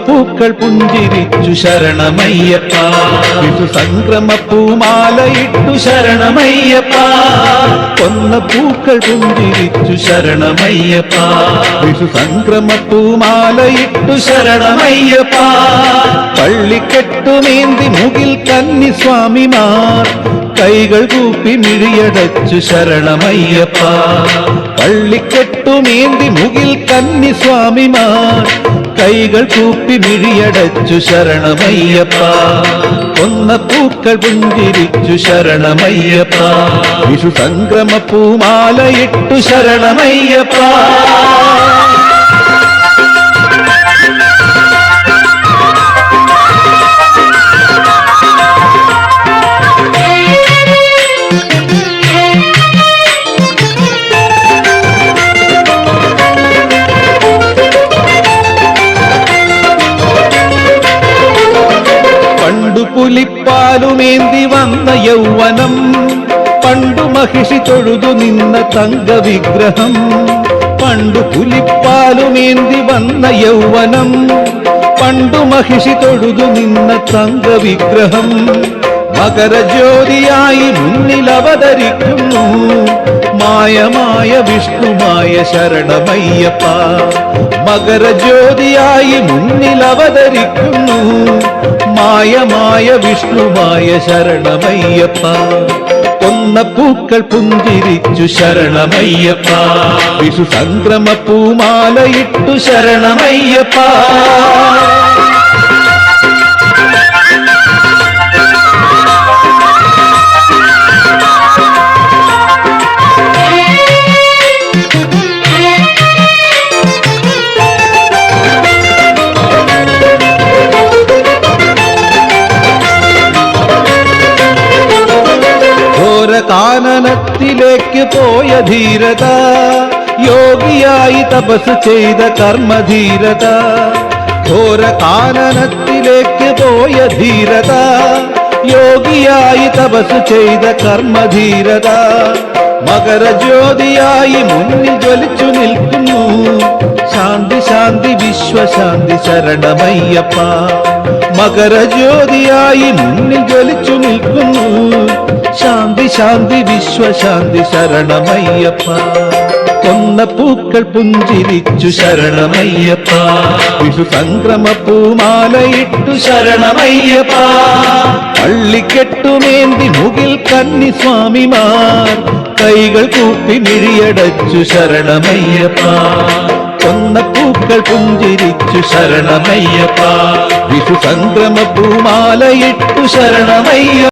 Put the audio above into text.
പൂക്കൾ പുഞ്ചിരിച്ചു ശരണമയ്യപ്പ വിഷു സംക്രമ പൂമാലയിട്ടു ശരണമയ്യപ്പ കൊന്ന പൂക്കൾ പുഞ്ചിരിച്ചു ശരണമയ്യപ്പ വിഷു സംക്രമ പൂമാലയിട്ടു ശരണമയ്യപ്പ പള്ളിക്കെട്ടുമേന്തി മുകിൽ കന്നി സ്വാമിമാർ കൈകൾ കൂപ്പി മിഴിയടച്ചു ശരണമയ്യപ്പ പള്ളിക്കെട്ടുമേന്തി മുകിൽ കന്നി സ്വാമിമാർ കൈകൾ കൂപ്പി മിഴിയടച്ചു ശരണമയ്യപ്പ കൊന്ന പൂക്കൾ പുഞ്ചിരിച്ചു ശരണമയ്യപ്പ വിഷു സംക്രമ പൂമാലയിട്ടു ശരണമയ്യപ്പ പുലിപ്പാലുമേന്തി വന്ന യൗവനം പണ്ടു മഹിഷി തൊഴുതു നിന്ന തങ്കവിഗ്രഹം പണ്ടു പുലിപ്പാലുമേന്തി വന്ന യൗവനം പണ്ടു മഹിഷി തൊഴുതു നിന്ന തങ്കവിഗ്രഹം മകരജ്യോതിയായി മുന്നിൽ അവതരിക്കുന്നു മായമായ വിഷ്ണുമായ ശരണമയ്യപ്പ മകരജ്യോതിയായി മുന്നിൽ അവതരിക്കുന്നു മായമായ വിഷ്ണുമായ ശരണമയ്യപ്പ കൊന്ന പൂക്കൾ പുഞ്ചിരിച്ചു ശരണമയ്യപ്പ വിഷു സംക്രമ പൂമാലയിട്ടു ശരണമയ്യപ്പ കാനനത്തിലേക്ക് പോയ ധീരത യോഗിയായി തപസ് ചെയ്ത കർമ്മധീരത ഘോര കാനനത്തിലേക്ക് പോയ ധീരത യോഗിയായി തപസ് ചെയ്ത കർമ്മധീരത മകരജ്യോതിയായി മുന്നിൽ ജ്വലിച്ചു നിൽക്കുന്നു ശാന്തി ശാന്തി വിശ്വശാന്തി ശരണമയ്യപ്പ മകരജ്യോതിയായി മുന്നിൽ ജ്വലിച്ചു നിൽക്കുന്നു ശാന്തി ശാന്തി വിശ്വശാന്തി ശരണമയ്യപ്പ കൊന്ന പൂക്കൾ പുഞ്ചിരിച്ചു ശരണമയ്യപ്പ വിഷു സംക്രമ പൂമാലയിട്ടു ശരണമയ്യപ്പ പള്ളിക്കെട്ടുമേന്തി മുകിൽ കന്നി സ്വാമിമാർ കൈകൾ കൂപ്പി മിഴിയടച്ചു ശരണമയ്യപ്പ കൊന്ന പൂക്കൾ പുഞ്ചിരിച്ചു ശരണമയ്യപ്പ വിഷു സംക്രമ പൂമാലയിട്ടു ശരണമയ്യപ്പ